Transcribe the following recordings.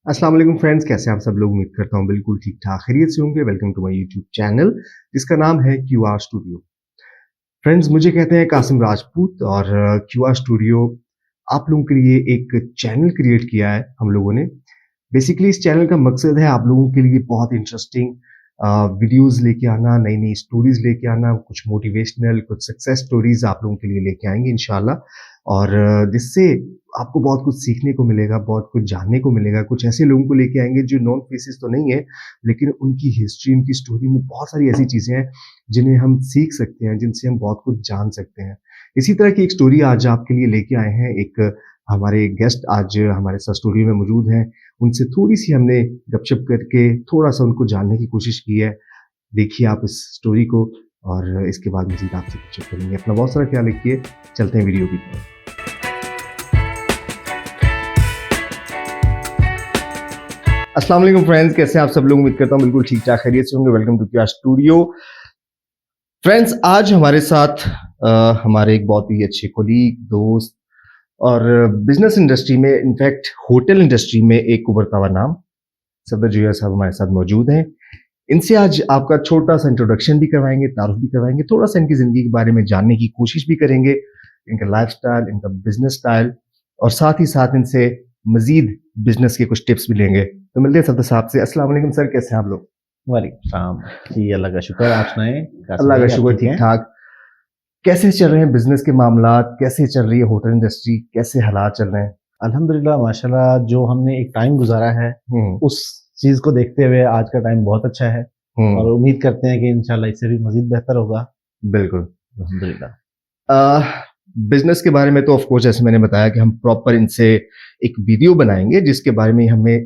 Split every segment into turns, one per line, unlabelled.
अस्सलाम वालेकुम फ्रेंड्स, कैसे हैं आप सब लोग। उम्मीद करता हूँ बिल्कुल ठीक ठाक खैरियत से होंगे। Welcome to my YouTube channel जिसका नाम है क्यूआर स्टूडियो। फ्रेंड्स, मुझे कहते हैं कासिम राजपूत और क्यूआर स्टूडियो आप लोगों के लिए एक चैनल क्रिएट किया है हम लोगों ने। बेसिकली इस चैनल का मकसद है आप लोगों के लिए बहुत इंटरेस्टिंग वीडियोस लेके आना, नई नई स्टोरीज लेके आना, कुछ मोटिवेशनल, कुछ सक्सेस स्टोरीज आप लोगों के लिए लेके आएंगे इंशाल्लाह। और जिससे आपको बहुत कुछ सीखने को मिलेगा, बहुत कुछ जानने को मिलेगा। कुछ ऐसे लोगों को लेके आएंगे जो नॉन फेसेस तो नहीं है, लेकिन उनकी हिस्ट्री, उनकी स्टोरी में बहुत सारी ऐसी चीजें हैं जिन्हें हम सीख सकते हैं, जिनसे हम बहुत कुछ जान सकते हैं। इसी तरह की एक स्टोरी आज आपके लिए लेके आए हैं। एक हमारे गेस्ट आज हमारे साथ स्टूडियो में मौजूद हैं। उनसे थोड़ी-सी हमने गपशप करके थोड़ा-सा उनको जानने की कोशिश की है। देखिए आप इस स्टोरी को और इसके बाद मज़ीद आपसे गपशप करेंगे। अपना बहुत सारा ख्याल रखिए। चलते हैं वीडियो की तरफ। अस्सलाम वालेकुम फ्रेंड्स, कैसे हैं आप सब लोग। उम्मीद करता हूँ बिल्कुल ठीक-ठाक खैरियत से होंगे। Welcome to QR studio. Friends, आज हमारे साथ हमारे एक बहुत ही अच्छे कोलीग, दोस्त और बिज़नेस इंडस्ट्री में, इनफैक्ट होटल इंडस्ट्री में एक उभरता हुआ नाम सफदर जुया साहब हमारे साथ मौजूद हैं। इनसे आज आपका छोटा-सा इंट्रोडक्शन भी करवाएँगे, तारुफ भी करवाएँगे, थोड़ा-सा इनकी ज़िंदगी के बारे में जानने की कोशिश भी करेंगे, इनका लाइफ़स्टाइल, इनका बिज़नेस स्टाइल और साथ ही साथ इनसे मज़ीद बिज़नेस के कुछ टिप्स भी लेंगे। तो मिलते हैं सफदर साहब से। अस्सलाम वालेकुम सर, कैसे हैं आप लोग?
वालेकुम सलाम जी, अल्लाह का शुक्र। आप सुनाएं?
अल्लाह का शुक्र, ठीक-ठाक। कैसे चल रहे हैं बिज़नेस के मामलात? कैसे चल रही है होटल इंडस्ट्री? कैसे हालात चल रहे हैं?
अल्हम्दुलिल्लाह माशाल्लाह, जो हमने एक टाइम गुजारा है उस चीज़ को देखते हुए आज का टाइम बहुत अच्छा है और उम्मीद करते हैं कि इंशाल्लाह इससे भी मज़ीद बेहतर होगा।
बिल्कुल।
अल्हम्दुलिल्लाह।
बिज़नेस के बारे में तो ऑफ कोर्स जैसे मैंने बताया कि हम प्रॉपर इनसे एक वीडियो बनाएँगे जिसके बारे में हमें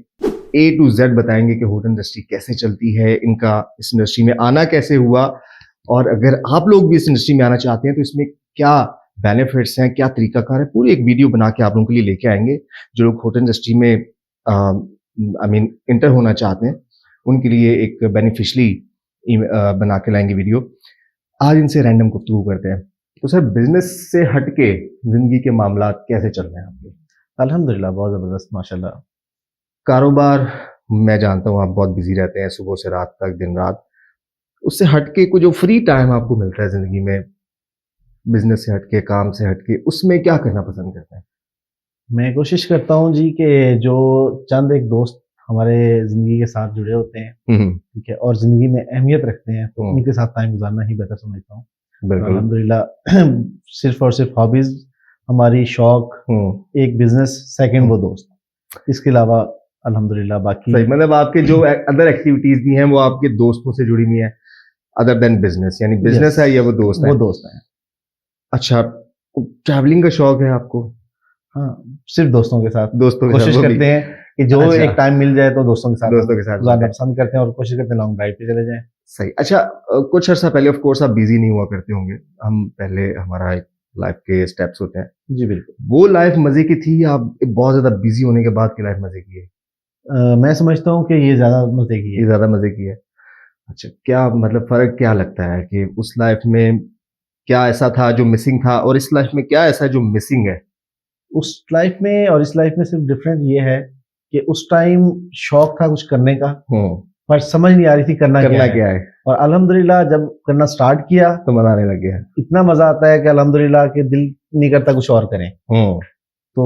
ए टू ज़ेड बताएँगे कि होटल इंडस्ट्री कैसे चलती है, इनका इस इंडस्ट्री में आना कैसे हुआ, और अगर आप लोग भी इस इंडस्ट्री में आना चाहते हैं तो इसमें क्या बेनिफिट्स हैं, क्या तरीकाकार है, पूरी एक वीडियो बना के आप लोगों के लिए लेके आएँगे। जो लोग होटल इंडस्ट्री में आई मीन एंटर होना चाहते हैं, उनके लिए एक बेनिफिशियली बना के लाएँगे वीडियो। आज इनसे रैंडम गुफ्तगू करते हैं। तो सर, बिज़नेस से हट के ज़िंदगी के मामलात कैसे चल रहे हैं आपके?
अल्हम्दुलिल्लाह बहुत ज़बरदस्त माशाल्लाह।
कारोबार, मैं जानता हूँ आप बहुत बिज़ी रहते हैं सुबह से रात तक, दिन-रात। उससे हट के कोई जो फ्री टाइम आपको मिलता है ज़िंदगी में, बिज़नेस से हट के, काम से हट के, उसमें क्या करना पसंद करते हैं?
मैं कोशिश करता हूँ जी कि जो चंद एक दोस्त हमारे ज़िंदगी के साथ जुड़े होते हैं,
हुँ, हुँ।
ठीक है, और ज़िंदगी में अहमियत रखते हैं, तो
हुँ।
उनके साथ टाइम गुज़ारना ही बेहतर समझता हूँ।
बिल्कुल।
अल्हम्दुलिल्लाह सिर्फ़ और सिर्फ़ हॉबीज़, हमारी शौक, एक बिज़नेस, सेकंड वो दोस्त। इसके अलावा अल्हम्दुलिल्लाह बाकी
सही, मतलब आपके जो अदर एक्टिविटीज़ भी हैं वो आपके दोस्तों से जुड़ी हुई हैं, अदर देन बिज़नेस, यानी बिज़नेस है या वो दोस्त है?
वो दोस्त हैं।
अच्छा, ट्रैवलिंग का शौक है आपको?
हाँ, सिर्फ़ दोस्तों के साथ।
दोस्तों के साथ
कोशिश
वो भी?
करते हैं कि जो
अच्छा।
एक टाइम मिल जाए तो दोस्तों के साथ गुज़ारना
गुज़ारना
पसंद करते हैं और कोशिश करते हैं लॉन्ग ड्राइव पे चले जाएँ।
सही। अच्छा, कुछ अर्सा पहले ऑफ कोर्स आप बिज़ी नहीं हुआ करते होंगे। हम पहले, हमारा एक लाइफ़ के स्टेप्स होते हैं।
जी, बिल्कुल।
वो लाइफ़ मज़े की थी या बहुत ज़्यादा बिज़ी होने के बाद की लाइफ़ मज़े की है?
मैं समझता हूँ कि ये ज़्यादा मज़े की
ये
है।
ज़्यादा मज़े की है। अच्छा, क्या मतलब फ़र्क क्या लगता है कि उस लाइफ़ में क्या ऐसा था जो मिसिंग था और इस लाइफ़ में क्या ऐसा है जो मिसिंग है?
उस लाइफ़ में और इस लाइफ़ में सिर्फ़ डिफ़रेंस ये है कि उस टाइम शौक था कुछ करने का,
हुँ।
पर समझ नहीं आ रही थी करना क्या है।
है?
और अल्हम्दुलिल्लाह जब करना स्टार्ट किया,
तो मज़ा आने लग गया है।
इतना मज़ा आता है कि अल्हम्दुलिल्लाह कि दिल नहीं करता कुछ और करें।
हुँ,
तो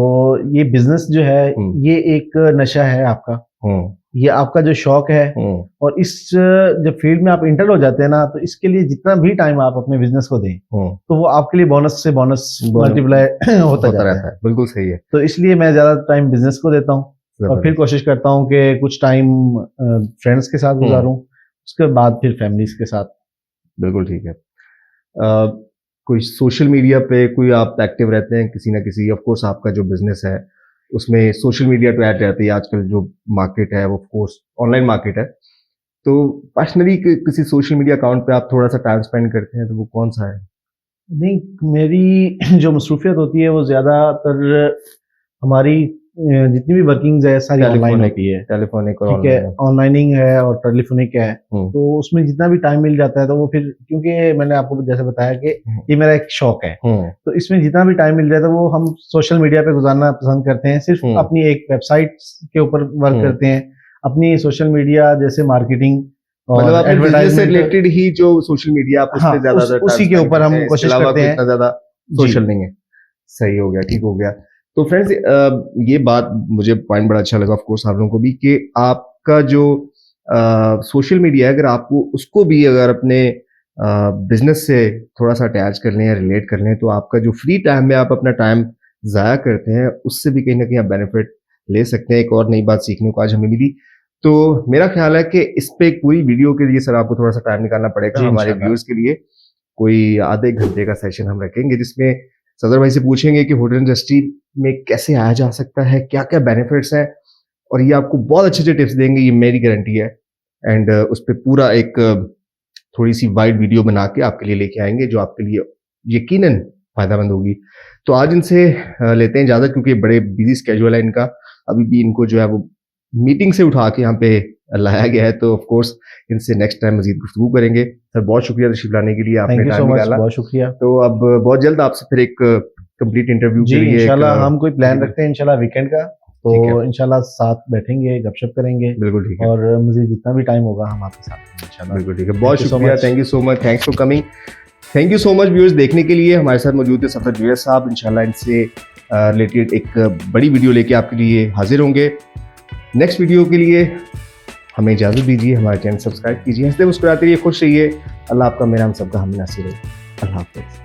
ये बिज़नेस जो है, ये एक नशा है आपका।
हुँ,
ये आपका जो शौक है
हुँ,
और इस जब फील्ड में आप इंटर हो जाते हैं ना, तो इसके लिए जितना भी टाइम आप अपने बिज़नेस को दें,
हुँ।
तो वो आपके लिए बोनस से बोनस मल्टीप्लाई होता जाता
रहता
है।
है। बिल्कुल सही है।
तो इसलिए मैं ज़्यादा टाइम बिज़नेस को देता हूँ और फिर कोशिश करता हूँ कि कुछ टाइम फ्रेंड्स के साथ गुज़ारूँ, उसके बाद फिर फैमिलीज़ के साथ।
बिल्कुल ठीक है। कोई सोशल मीडिया पे कोई आप एक्टिव रहते हैं किसी न किसी, ऑफ कोर्स आपका जो बिज़नेस है उसमें सोशल मीडिया तो ऐड रहती है। आजकल जो मार्केट है वो ऑफ कोर्स ऑनलाइन मार्केट है। तो पर्सनली किसी सोशल मीडिया अकाउंट पे आप थोड़ा-सा टाइम स्पेंड करते हैं तो वो कौन-सा है?
नहीं, मेरी जो मसरूफ़ियत होती है वो ज़्यादातर हमारी जितनी भी वर्किंग है सारी ऑनलाइन होती है,
टेलीफोनिक और
ठीक है, ऑनलाइनिंग है और टेलीफोनिक है। तो उसमें जितना भी टाइम मिल जाता है तो वो फिर, क्योंकि मैंने आपको जैसे बताया कि ये मेरा एक शौक है, तो इसमें जितना भी टाइम मिल जाता है वो हम सोशल मीडिया पे गुजारना पसंद करते हैं। सिर्फ अपनी एक वेबसाइट के ऊपर वर्क करते हैं, अपनी सोशल मीडिया जैसे मार्केटिंग
और एडवर्टाइजमेंट से रिलेटेड ही जो सोशल मीडिया आप उससे ज्यादा
उसी के ऊपर हम कोशिश करते हैं,
इतना ज्यादा सोशल नहीं है। सही हो गया, ठीक हो गया। तो फ्रेंड्स ये बात मुझे पॉइंट बड़ा अच्छा लगा ऑफ कोर्स आप लोगों को भी, कि आपका जो सोशल मीडिया है, अगर आपको उसको भी अगर अपने बिजनेस से थोड़ा सा अटैच कर लें या रिलेट कर लें, तो आपका जो फ्री टाइम में आप अपना टाइम ज़ाया करते हैं उससे भी कहीं ना कहीं आप बेनिफिट ले सकते हैं। एक और नई बात सीखने को आज हमें मिली। तो मेरा ख्याल है कि इस पे एक पूरी वीडियो के लिए सर आपको थोड़ा सा टाइम निकालना पड़ेगा हमारे व्यूअर्स के लिए। कोई आधे घंटे का सेशन हम रखेंगे जिसमें सदर भाई से पूछेंगे कि होटल इंडस्ट्री में कैसे आया जा सकता है, क्या क्या बेनिफिट्स हैं, और ये आपको बहुत अच्छे अच्छे टिप्स देंगे, ये मेरी गारंटी है। एंड उस पर पूरा एक थोड़ी सी वाइड वीडियो बना के आपके लिए लेके आएंगे जो आपके लिए यकीनन फायदामंद होगी। तो आज इनसे लेते हैं इजाजत, क्योंकि बड़े बिजी स्केड्यूल है इनका, अभी भी इनको जो है वो मीटिंग से उठा के यहाँ पे लाया गया है। तो ऑफ कोर्स इनसे नेक्स्ट टाइम मजीद गुफ्तगू करेंगे। सर बहुत शुक्रिया तशरीफ लाने के लिए, आपने टाइम निकाला,
बहुत शुक्रिया।
तो अब बहुत जल्द आपसे फिर एक कंप्लीट इंटरव्यू के लिए
इंशाल्लाह हम कोई प्लान रखते हैं इंशाल्लाह वीकेंड का, तो इंशाल्लाह साथ बैठेंगे, गपशप करेंगे।
बिल्कुल ठीक है,
और मुझे जितना भी टाइम होगा हम आपके साथ इंशाल्लाह।
बिल्कुल ठीक है, बहुत शुक्रिया, thank you so much, thanks for coming, thank you so much viewers देखने के लिए। हमारे साथ मौजूद है सफर जुएर साहब, इंशाल्लाह इनसे रिलेटेड एक बड़ी वीडियो लेके आपके लिए हाजिर होंगे। नेक्स्ट वीडियो के लिए हमें इजाज़त दीजिए, हमारे चैनल सब्सक्राइब कीजिए, हंसते मुस्कुराते रहिए, खुश रहिए। अल्लाह आपका, मेरा, हम सबका हम नासिर है। अल्लाह हाफ़िज़।